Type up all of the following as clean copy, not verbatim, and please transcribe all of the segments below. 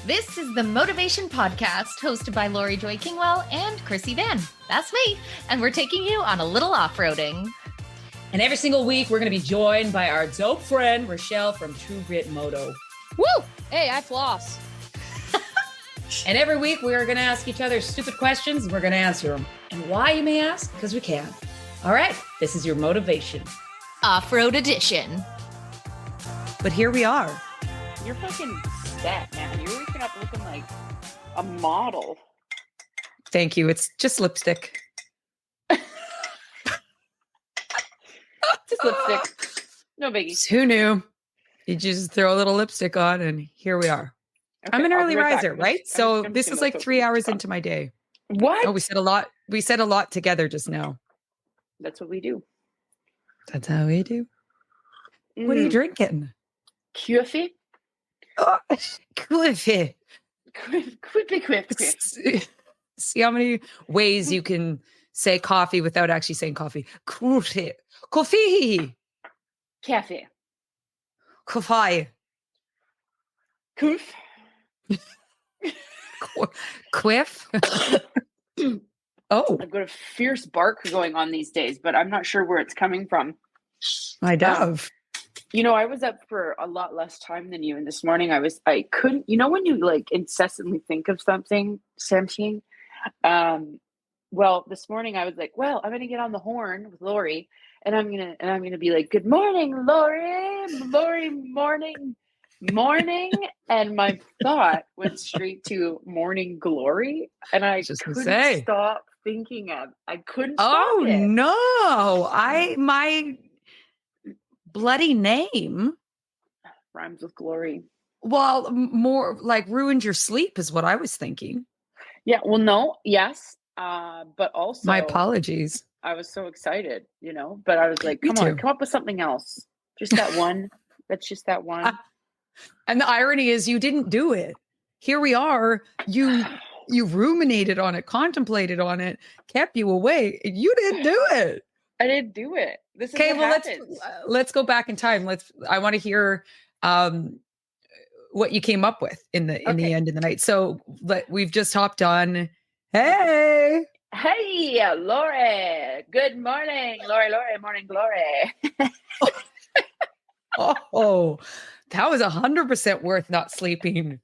This is the Motovation Podcast, hosted by Laurie Joy Kingwell and Krissy Vann. That's me. And we're taking you on a little off-roading. And every single week, we're going to be joined by our dope friend, Richelle from True Grit Moto. Woo! Hey, I floss. And every week, we are going to ask each other stupid questions, and we're going to answer them. And why, you may ask? Because we can. All right, this is your Motovation Off-road edition. But here we are. You're fucking set, man. You're waking up looking like a model. Thank you. It's just lipstick. Just lipstick. No biggie. Who knew? You just throw a little lipstick on, and here we are. Okay, I'm an early riser, right? So this is like 3 hours into my day. What? Oh, we said a lot. We said a lot together just now. That's what we do. That's how we do. What are you drinking? Coffee. Oh, coffee. Quiffy. See how many ways you can say coffee without actually saying coffee. Coffee. Coffee. Cafe. Coffee. Coof. Quiff. Oh, I've got a fierce bark going on these days, but I'm not sure where it's coming from. my dove. You know, I was up for a lot less time than you, and this morning I couldn't, you know, when you like incessantly think of something. Well, this morning I was like, well, I'm gonna get on the horn with Laurie, and I'm gonna be like, good morning, Laurie, morning, and my thought went straight to morning glory, and I couldn't stop thinking of. I couldn't. Oh stop it. no! My bloody name Rhymes with glory. Well, more like ruined your sleep is what I was thinking. Yeah. Well, no. Yes. But also, my apologies. I was so excited, you know. But I was like, come on, come up with something else. Just that one. That's just that one. And the irony is, you didn't do it. Here we are. You ruminated on it, contemplated on it, kept you awake. You didn't do it. I didn't do it. This is okay. Well, let's go back in time. I want to hear what you came up with in the end of the night. So we've just hopped on. Hey, Laurie. Good morning, Laurie. Morning glory. Oh, that was 100% worth not sleeping.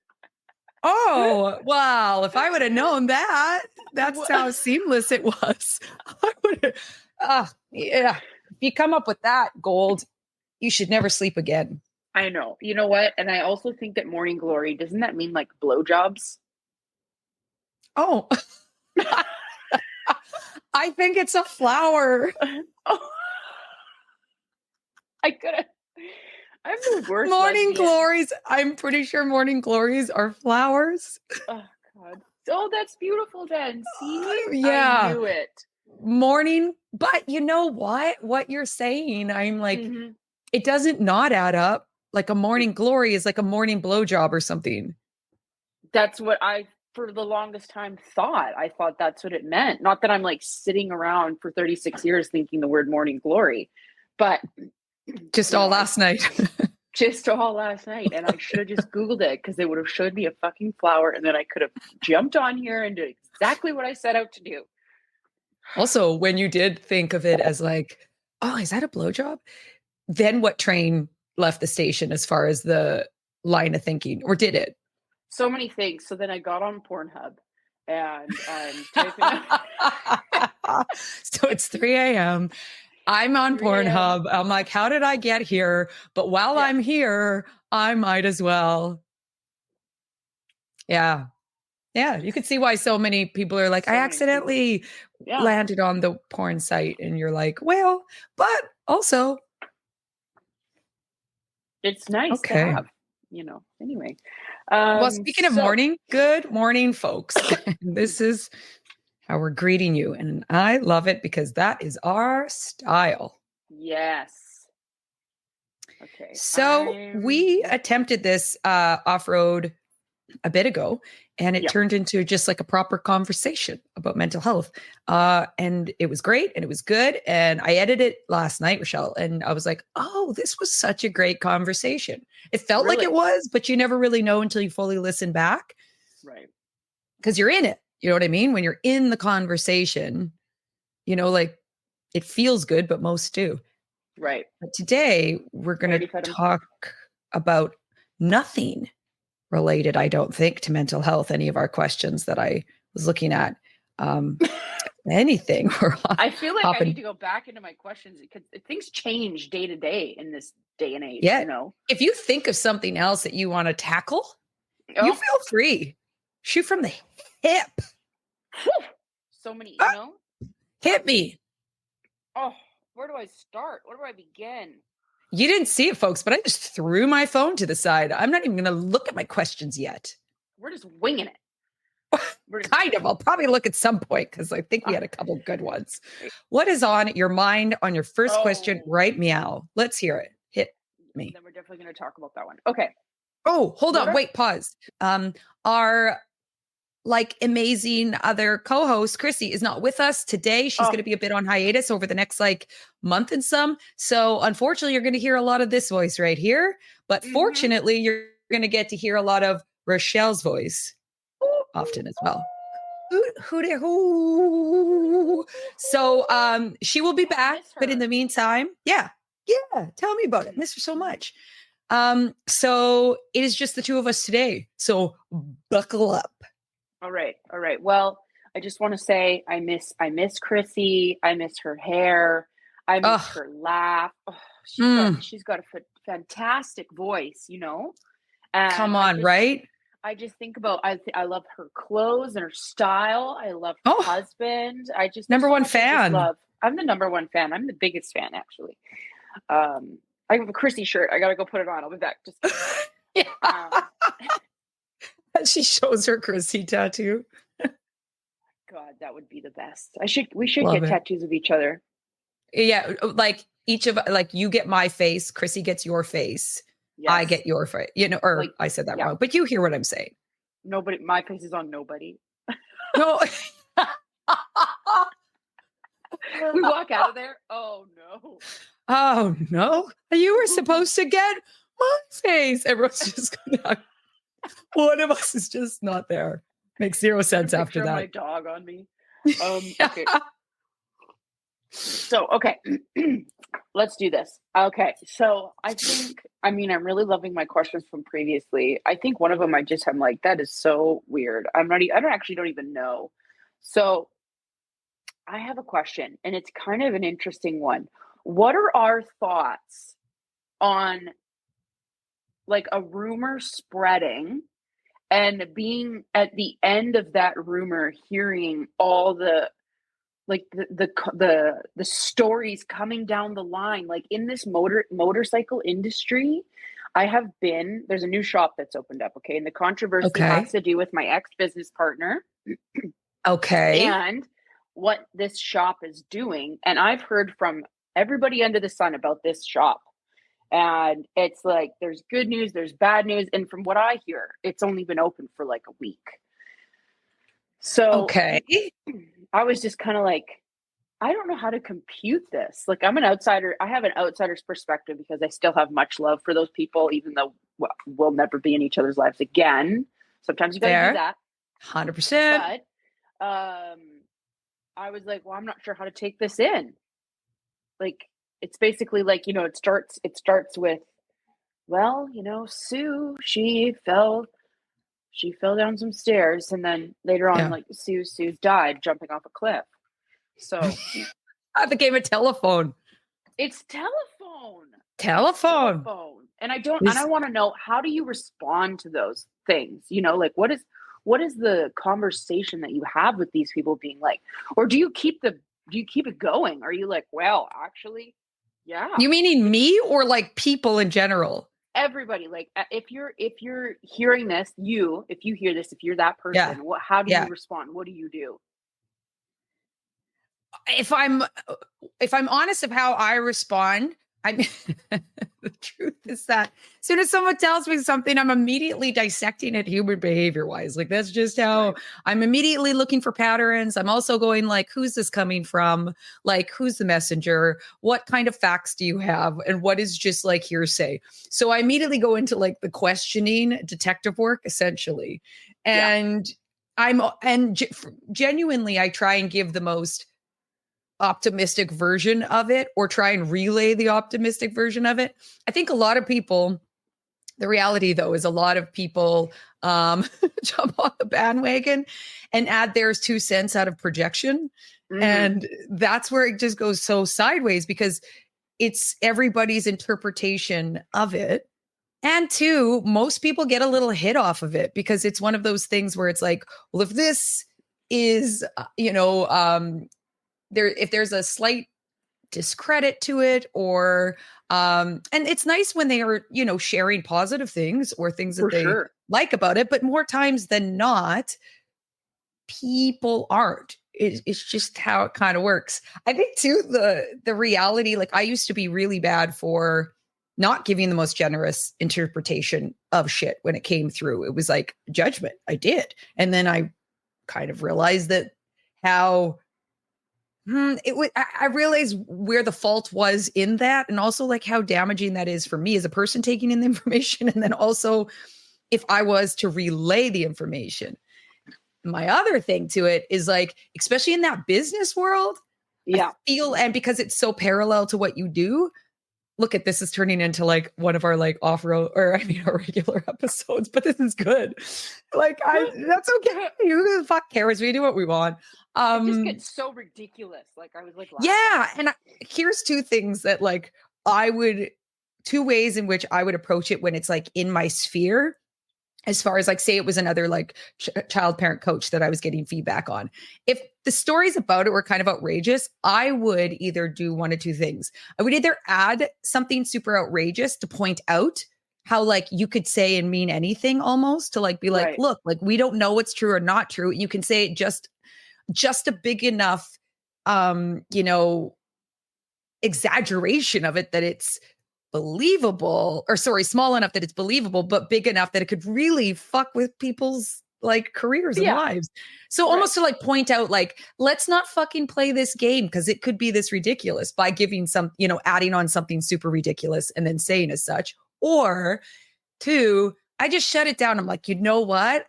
Oh, wow. If I would have known that's how seamless it was. I would have, yeah. If you come up with that gold, you should never sleep again. I know. You know what? And I also think that morning glory, doesn't that mean like blowjobs? Oh, I think it's a flower. Oh. I'm the worst. Morning glories. I'm pretty sure morning glories are flowers. Oh God. Oh, that's beautiful then. See? Yeah. I knew it. Morning. But you know what you're saying? I'm like, It doesn't not add up. Like a morning glory is like a morning blowjob or something. That's what I, for the longest time, thought. I thought that's what it meant. Not that I'm like sitting around for 36 years thinking the word morning glory, but just all last night. Just all last night. And I should have just Googled it because they would have showed me a fucking flower, and then I could have jumped on here and did exactly what I set out to do. Also, when you did think of it as like, oh, is that a blowjob? Then what train left the station as far as the line of thinking, or did it? So many things. So then I got on Pornhub and I'm typing. So it's 3 a.m. I'm on Pornhub. I'm like, how did I get here? But while I'm here, I might as well. Yeah. Yeah. You can see why so many people are like, I accidentally landed on the porn site. And you're like, well, but also. It's nice to have, you know, anyway. Well, speaking of morning, good morning, folks. This is how we're greeting you. And I love it because that is our style. Yes. Okay. So we attempted this off-road a bit ago, and it Yeah. turned into just like a proper conversation about mental health. And it was great and it was good. And I edited it last night, Richelle, and I was like, oh, this was such a great conversation. It felt like Really? it was, but you never really know until you fully listen back Right. because you're in it. You know what I mean? When you're in the conversation, you know, like it feels good, but most do. Right. But today we're going Already to fed him. talk about nothing related, I don't think, to mental health. Any of our questions that I was looking at, anything. I feel like I need to go back into my questions because things change day to day in this day and age. Yeah. You know, If you think of something else that you want to tackle, you Oh, feel free. Shoot from the hip. whew, so many, you know. Hit me. Oh, where do I start? Where do I begin? You didn't see it, folks, but I just threw my phone to the side. I'm not even going to look at my questions yet. We're just winging it. We're just, Kind of. I'll probably look at some point because I think we had a couple good ones. What is on your mind on your first question? Oh. Right, meow. Let's hear it. Hit me. Then we're definitely going to talk about that one. Okay. Oh, hold on. What are- Wait, pause. Our like amazing other co-host, Krissy, is not with us today. She's going to be a bit on hiatus over the next like month and some. So unfortunately, you're going to hear a lot of this voice right here. But fortunately, you're going to get to hear a lot of Richelle's voice often as well. So she will be back, but in the meantime, yeah, tell me about it. Miss her so much. So it is just the two of us today. So buckle up. All right. Well, I just want to say I miss Krissy. I miss her hair. I miss her laugh. Oh, she's got a fantastic voice, you know. And come on, right? I just think about I love her clothes and her style. I love her husband. I just number one fan. I'm the number one fan. I'm the biggest fan, actually. I have a Krissy shirt. I gotta go put it on. I'll be back. Just she shows her Krissy tattoo. God, that would be the best. We should Love get tattoos of each other. Yeah, like each of like you get my face, Krissy gets your face. Yes. I get your face, you know, or like, I said that wrong, but you hear what I'm saying. Nobody, my face is on nobody. No. We walk out of there. Oh no. Oh no. You were supposed to get my face. Everyone's just gonna one of us is just not there. Makes zero sense after that. My dog on me. Okay. So, okay, let's do this. Okay, so I'm really loving my questions from previously. I think one of them I'm like, that is so weird. I don't even know. So I have a question, and it's kind of an interesting one. What are our thoughts on like a rumor spreading and being at the end of that rumor, hearing all the the stories coming down the line, like in this motorcycle industry? There's a new shop that's opened up. Okay. And the controversy has to do with my ex-business partner. Okay. And what this shop is doing. And I've heard from everybody under the sun about this shop. And it's like, there's good news, there's bad news. And from what I hear, it's only been open for like a week. So I was just kind of like, I don't know how to compute this. Like, I'm an outsider. I have an outsider's perspective because I still have much love for those people, even though we'll never be in each other's lives again. Sometimes you gotta do that. 100%. But I was like, well, I'm not sure how to take this in. Like, it's basically like, you know, it starts with, well, you know, Sue, she fell down some stairs, and then later on, like Sue's died jumping off a cliff. So I became a telephone. It's telephone. And I want to know, how do you respond to those things? You know, like what is the conversation that you have with these people being like, or do you keep it going? Are you like, well, actually, yeah. You meaning me or like people in general? Everybody. Like if you're hearing this, if you hear this, if you're that person, how do you respond? What do you do? If I'm honest of how I respond, I mean, the truth is that as soon as someone tells me something, I'm immediately dissecting it human behavior wise. Like that's just how I'm immediately looking for patterns. I'm also going like, who's this coming from? Like, who's the messenger? What kind of facts do you have? And what is just like hearsay? So I immediately go into like the questioning detective work essentially. And genuinely, I try and give the most optimistic version of it or try and relay the optimistic version of it. I think a lot of people, the reality though, is a lot of people jump on the bandwagon and add their 2 cents out of projection. And that's where it just goes so sideways because it's everybody's interpretation of it. And 2, most people get a little hit off of it because it's one of those things where it's like, well, if this is, if there's a slight discredit to it or and it's nice when they are sharing positive things or things that they like about it, but more times than not people aren't. It's just how it kind of works. I think too the reality, like I used to be really bad for not giving the most generous interpretation of shit when it came through. It was like judgment. I did, and then I kind of realized that how I realized where the fault was in that, and also like how damaging that is for me as a person taking in the information. And then also if I was to relay the information. My other thing to it is like, especially in that business world, I feel, and because it's so parallel to what you do, look at this is turning into like one of our like off-road or our regular episodes, but this is good. Like that's okay. Who the fuck cares? We do what we want. It just gets so ridiculous. Like I was like, laughing. Yeah. And here's 2 things that like 2 ways in which I would approach it when it's like in my sphere. As far as like, say it was another like child parent coach that I was getting feedback on. If the stories about it were kind of outrageous, I would either do 1 of 2 things. I would either add something super outrageous to point out how like you could say and mean anything almost to like be like, look, like we don't know what's true or not true. You can say it just a big enough, exaggeration of it that it's believable, or small enough that it's believable, but big enough that it could really fuck with people's like careers and lives. So almost to like point out, like, let's not fucking play this game because it could be this ridiculous by giving some, adding on something super ridiculous and then saying as such. Or 2, I just shut it down. I'm like, you know what?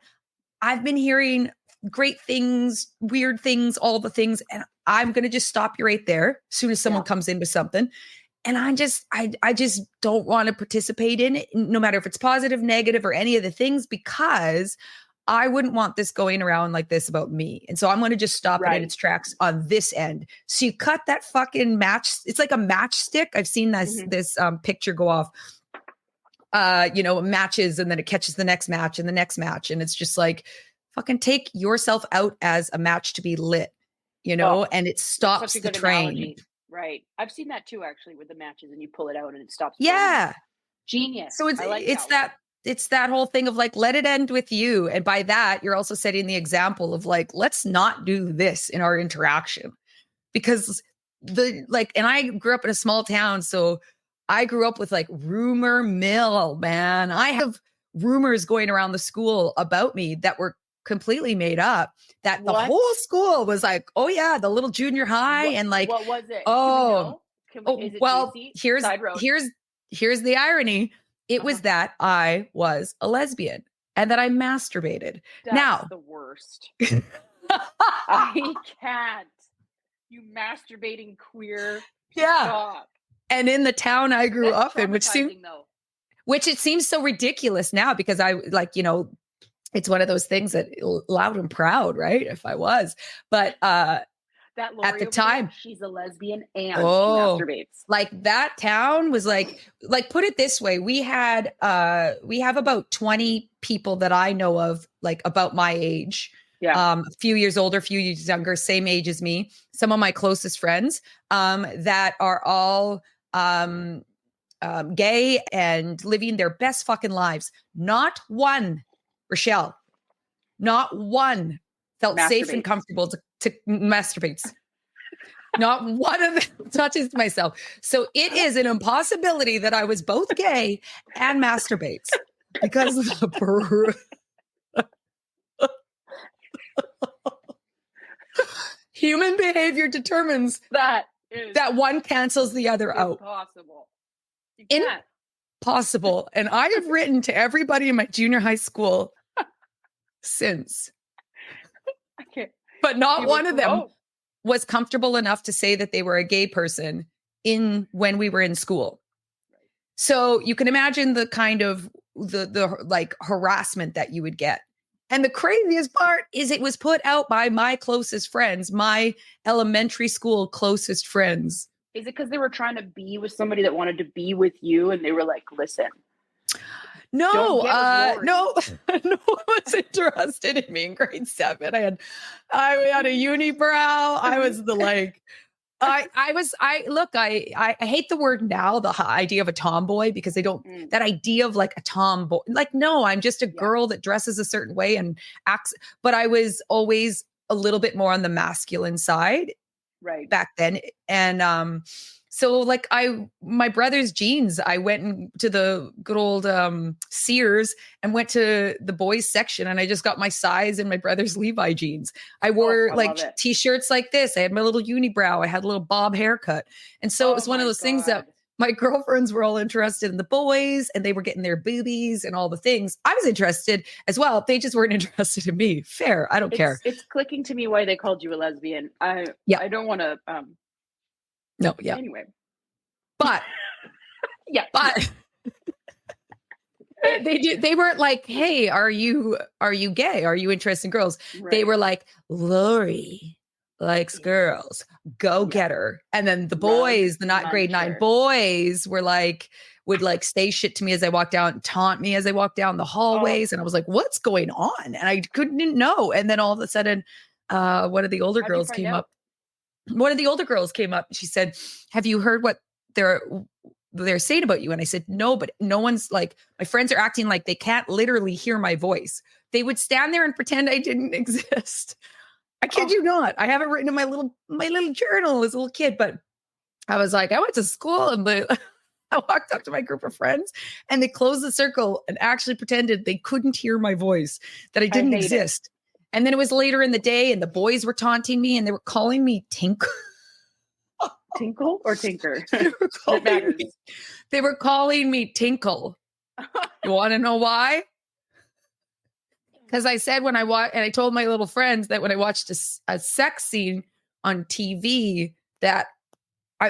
I've been hearing great things, weird things, all the things, and I'm going to just stop you right there as soon as someone comes in with something. And I just don't want to participate in it, no matter if it's positive, negative, or any of the things, because I wouldn't want this going around like this about me. And so I'm going to just stop it in its tracks on this end. So you cut that fucking match. It's like a matchstick. I've seen this picture go off, matches, and then it catches the next match and the next match. And it's just like, fucking take yourself out as a match to be lit, and it stops the train. Analogy. Right. I've seen that too, actually, with the matches, and you pull it out and it stops. Yeah. Genius. So it's that whole thing of like, let it end with you. And by that, you're also setting the example of like, let's not do this in our interaction, because and I grew up in a small town. So I grew up with like rumor mill, man. I have rumors going around the school about me that were completely made up, that the whole school was like, oh yeah, the little junior high. And like, what was it? Here's the irony. It was that I was a lesbian and that I masturbated. That's the worst. I can't. You masturbating queer. Stop. And in the town I grew up in, which it seems so ridiculous now, because I like, it's one of those things that loud and proud, right? If I was, but that Laurie at the time, she's a lesbian and she masturbates. Like that town was like put it this way, we have about 20 people that I know of, like about my age, a few years older, a few years younger, same age as me. Some of my closest friends that are all gay and living their best fucking lives. Not one, Richelle, not one felt safe and comfortable to masturbate. Not one of them touches myself. So it is an impossibility that I was both gay and masturbates because of the human behavior determines That is that one cancels the other out. impossible. You can't. Impossible. And I have written to everybody in my junior high school since, I can't. but not You one were- of them oh, was comfortable enough to say that they were a gay person when we were in school. So you can imagine the kind of the like harassment that you would get. And the craziest part is it was put out by my closest friends, my elementary school closest friends. Is it because they were trying to be with somebody that wanted to be with you, and they were like, "Listen, No, Don't get with no, no one was interested in me in grade 7. I had a unibrow. I was the like, I hate the word now, the idea of a tomboy, because they don't, that idea of like a tomboy, like, no, I'm just a girl that dresses a certain way and acts, but I was always a little bit more on the masculine side right back then. And, so like my brother's jeans, I went to the good old Sears and went to the boys section, and I just got my size in my brother's Levi jeans. I wore t-shirts like this. I had my little unibrow. I had a little bob haircut. And so it was one of those things that my girlfriends were all interested in the boys, and they were getting their boobies and all the things. I was interested as well. They just weren't interested in me. Fair. I don't care. It's clicking to me why they called you a lesbian. I don't want to No, yeah. Anyway. But yeah. But they weren't like, "Hey, are you gay? Are you interested in girls?" Right. They were like, "Laurie likes girls. Go get her." And then the boys, the not grade 9 boys would say shit to me as I walked out and taunt me as I walked down the hallways. And I was like, "What's going on?" And I couldn't know. And then all of a sudden, one of the older girls came up. One of the older girls came up and she said, "Have you heard what they're saying about you?" And I said, "No, but no one's like, my friends are acting like they can't literally hear my voice. They would stand there and pretend I didn't exist." I kid you not. I have it written in my little journal as a little kid, but I was like, I went to school and I walked up to my group of friends and they closed the circle and actually pretended they couldn't hear my voice, that I didn't exist. And then it was later in the day and the boys were taunting me and they were calling me Tinkle. Tinkle or Tinker? They were calling me Tinkle. You want to know why? Because I said when I watched, and I told my little friends that when I watched a sex scene on TV, that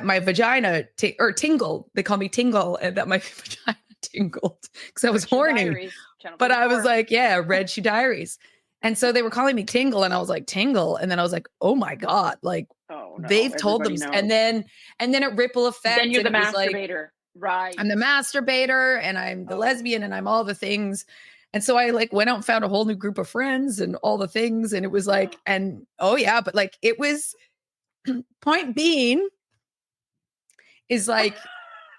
my vagina tingled. They call me Tingle, and that my vagina tingled because I was horny. Diaries, but I was like, yeah, Red Shoe Diaries. And so they were calling me Tingle, and I was like, Tingle. And then I was like, oh my God, like, they've told them. Knows. And then it ripple effect. Then you're the masturbator. Right. I'm the masturbator and I'm the lesbian and I'm all the things. And so I like went out and found a whole new group of friends and all the things. And it was like, but like it was, point being is like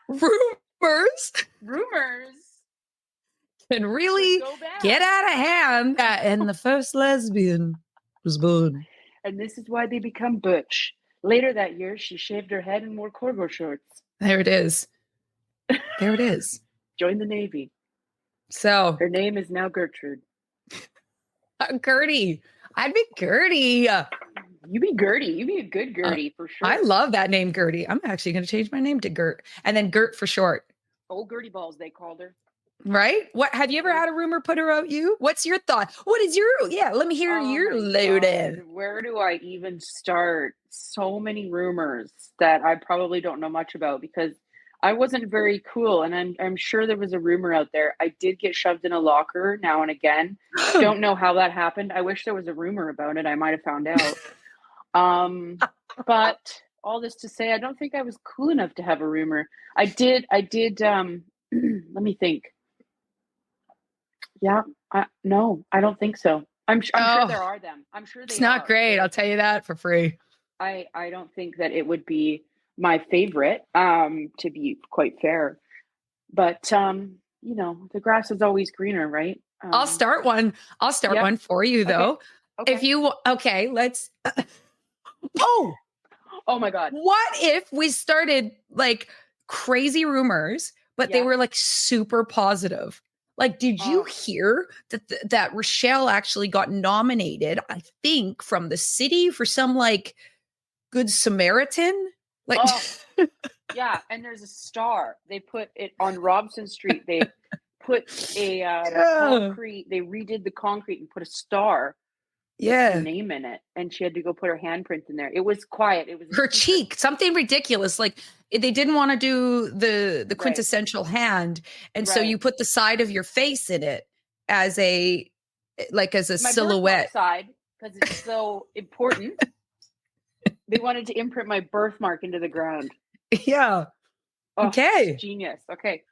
rumors can really get out of hand. Yeah, and the first lesbian was born. And this is why they become butch. Later that year, she shaved her head and wore cargo shorts. There it is. There it is. Joined the Navy. So her name is now Gertrude. Gertie. I'd be Gertie. You be Gertie. You be a good Gertie for sure. I love that name, Gertie. I'm actually going to change my name to Gert. And then Gert for short. Old Gertie Balls, they called her. Right? What have you ever had a rumor put about you? What's your thought? What is let me hear your loaded. Where do I even start? So many rumors that I probably don't know much about because I wasn't very cool. And I'm sure there was a rumor out there. I did get shoved in a locker now and again. Don't know how that happened. I wish there was a rumor about it. I might have found out. But all this to say, I don't think I was cool enough to have a rumor. I did let me think. Yeah. No, I don't think so. I'm sure there are them. I'm sure it's not great. I'll tell you that for free. I don't think that it would be my favorite, to be quite fair. But the grass is always greener, right? I'll start one. I'll start one for you though. Okay. If you let's Oh my God. What if we started like crazy rumors, but they Yeah. were like super positive? Like, did you hear that Richelle actually got nominated, I think, from the city for some like Good Samaritan? Like, yeah. And there's a star. They put it on Robson Street. They put a concrete, they redid the concrete and put a star with her name in it. And she had to go put her handprint in there. It was quiet. It was her cheek, something ridiculous. Like they didn't want to do the quintessential hand. And so you put the side of your face in it as a silhouette side, because it's so important. They wanted to imprint my birthmark into the ground. Yeah. Okay. Genius. Okay.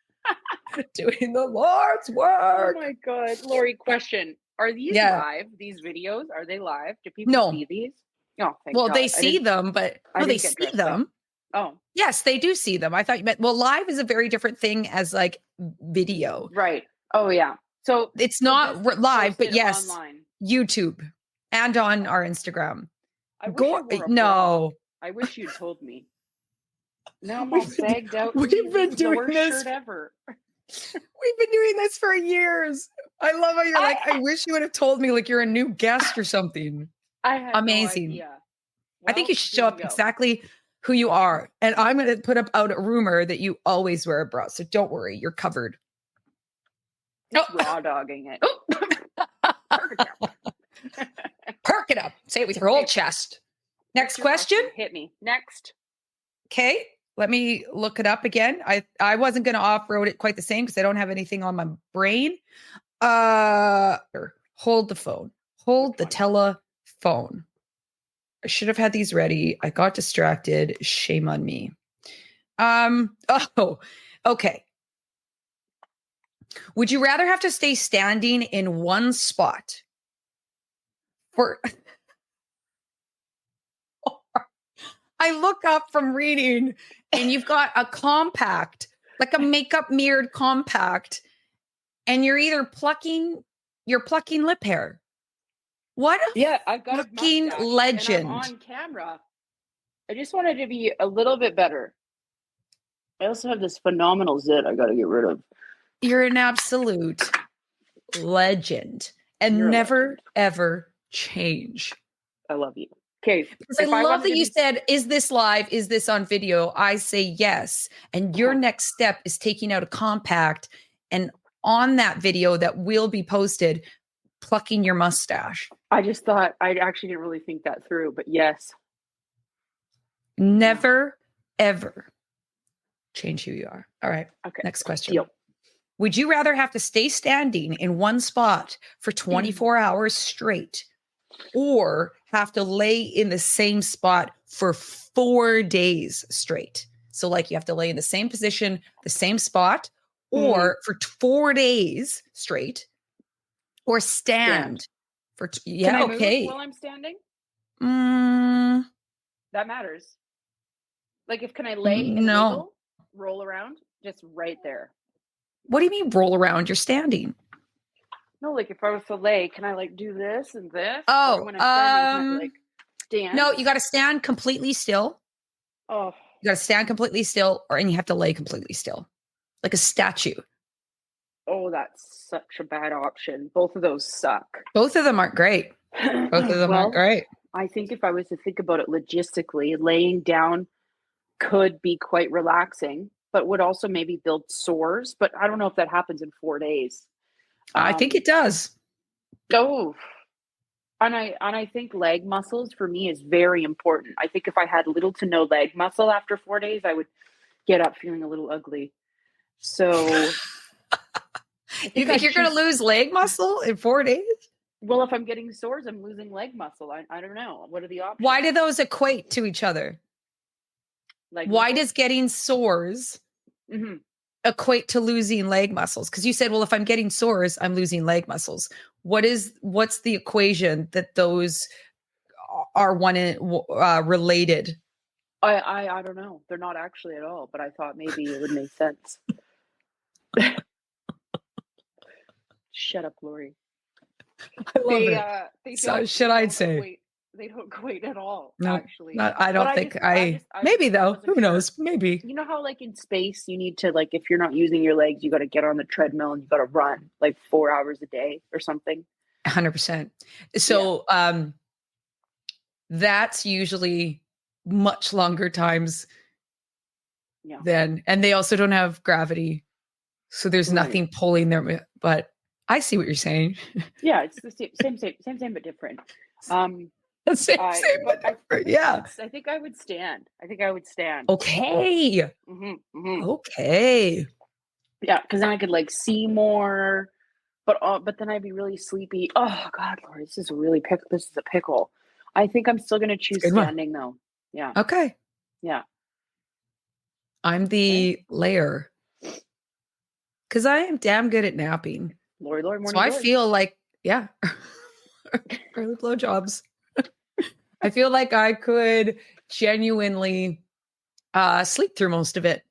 Doing the Lord's work. Oh my God. Laurie, question. Are these live? These videos? Are they live? Do people see these? Oh, thank God. They see them, but they see them. Oh. Yes, they do see them. I thought you meant, live is a very different thing as like video. Right. Oh, yeah. So it's not live, but yes, online. YouTube and on our Instagram. I wish you'd told me. Now I'm all sagged out. We've been doing this shirt ever. We've been doing this for years. I love how you're like, I wish you would have told me like you're a new guest or something. I had amazing. No idea. Well, I think you should show up exactly who you are. And I'm going to put out a rumor that you always wear a bra. So don't worry, you're covered. Raw dogging it. Perk it up. Say it with your whole chest. Next question. Hit me. Next. Okay. Let me look it up again. I wasn't going to off-road it quite the same because I don't have anything on my brain. Hold the phone. Hold the telephone. I should have had these ready. I got distracted. Shame on me. Okay. Would you rather have to stay standing in one spot for... I look up from reading and you've got a compact, like a makeup mirrored compact, and you're either plucking lip hair. What I've got fucking a legend. And I'm on camera. I just wanted to be a little bit better. I also have this phenomenal zit I got to get rid of. You're an absolute legend and never, ever change. I love you. Okay. Because I love that you said, is this live? Is this on video? I say yes. And your next step is taking out a compact and on that video that will be posted, plucking your mustache. I just thought, I actually didn't really think that through, but yes. Never, ever change who you are. All right. Okay. Next question. Deal. Would you rather have to stay standing in one spot for 24 hours straight or have to lay in the same spot for 4 days straight? So like you have to lay in the same position, the same spot, or for 4 days straight, or stand for, Can I move while I'm standing? That matters. Like can I lay and wiggle, roll around? Just right there. What do you mean roll around? You're standing. No, like if I was to lay, can I like do this and this? Oh, when I'm standing, can I like stand? No, you got to stand completely still. Oh, you got to stand completely still, and you have to lay completely still, like a statue. Oh, that's such a bad option. Both of those suck. Both of them aren't great. Both of them aren't great. I think if I was to think about it logistically, laying down could be quite relaxing, but would also maybe build sores. But I don't know if that happens in 4 days. I think it does. Oh, and I think leg muscles for me is very important. I think if I had little to no leg muscle after 4 days, I would get up feeling a little ugly. So you think you're going to lose leg muscle in 4 days? Well, if I'm getting sores, I'm losing leg muscle. I don't know. What are the options? Why do those equate to each other? Like, why does getting sores equate to losing leg muscles? Because you said, well, if I'm getting sores, I'm losing leg muscles. What's the equation that those are related? I don't know. They're not actually at all, but I thought maybe it would make sense. Shut up, Laurie. I love it. So should I say? They don't equate at all. No, actually. I don't think maybe though. Who knows? Maybe. You know how like in space you need to like if you're not using your legs, you got to get on the treadmill and you got to run like 4 hours a day or something. 100%. So that's usually much longer times than, and they also don't have gravity. So there's nothing pulling them, but I see what you're saying. Yeah, it's the same, but different. Same, but different. Yeah. I think I would stand. Okay. Okay. Yeah, because then I could like see more, but then I'd be really sleepy. Oh God, Laurie, this is a pickle. I think I'm still gonna choose standing though. Yeah. Okay. Yeah. I'm the layer. Because I am damn good at napping. Laurie, morning. So I feel like, early blowjobs. I feel like I could genuinely sleep through most of it.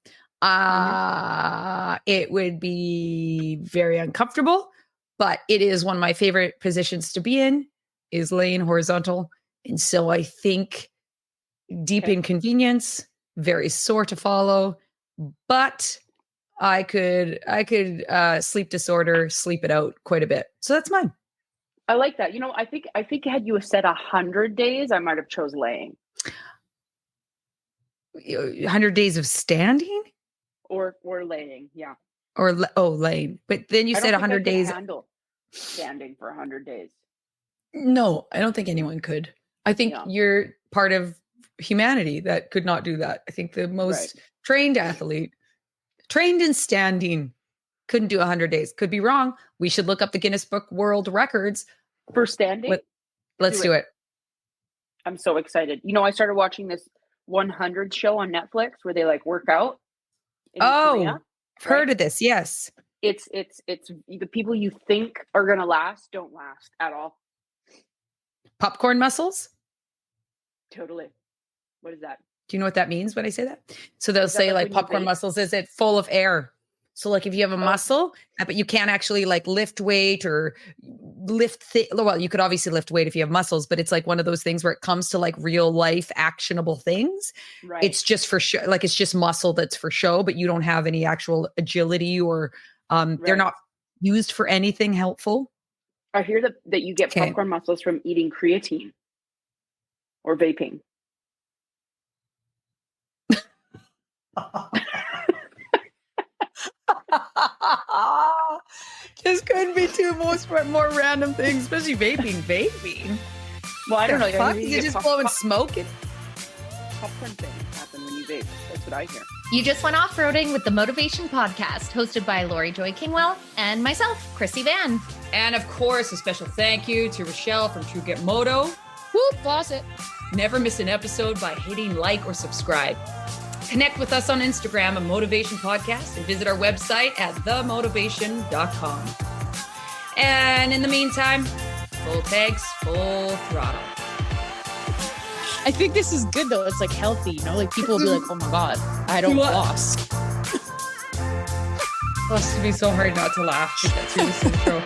It would be very uncomfortable, but it is one of my favorite positions to be in, is laying horizontal. And so I think deep inconvenience, very sore to follow, but I could sleep disorder, sleep it out quite a bit. So that's mine. I like that. You know, I think had you said 100 days, I might have chose laying. 100 days of standing? Or laying, yeah. Or laying. But then you said 100 days. Handle standing for 100 days. No, I don't think anyone could. I think you're part of humanity that could not do that. I think the most trained athlete, trained in standing, couldn't do 100 days. Could be wrong. We should look up the Guinness Book World Records for standing. Let's do it. I'm so excited. You know, I started watching this 100 show on Netflix where they like work out. I've heard of this. Yes. It's the people you think are going to last don't last at all. Popcorn muscles? Totally. What is that? Do you know what that means when I say that? So they'll say like popcorn muscles, is it full of air? So like if you have a muscle, but you can't actually like lift weight or well, you could obviously lift weight if you have muscles, but it's like one of those things where it comes to like real life actionable things. Right. It's just for show, like it's just muscle that's for show, but you don't have any actual agility or they're not used for anything helpful. I hear that you get popcorn muscles from eating creatine or vaping. Just couldn't be two more random things, especially vaping. Well, I don't know. Fuck? You just blowing smoke? Popcorn things happen when you vape. That's what I hear. You just went off-roading with the Motovation Podcast, hosted by Laurie Joy Kingwell and myself, Krissy Vann. And of course, a special thank you to Richelle from True Grit Moto. Whoop, boss it. Never miss an episode by hitting like or subscribe. Connect with us on Instagram at Motovation Podcast and visit our website at themotivation.com. And in the meantime, full pegs, full throttle. I think this is good though. It's like healthy, you know, like people will be like, oh my God, I don't floss. It must be so hard not to laugh to get through this intro.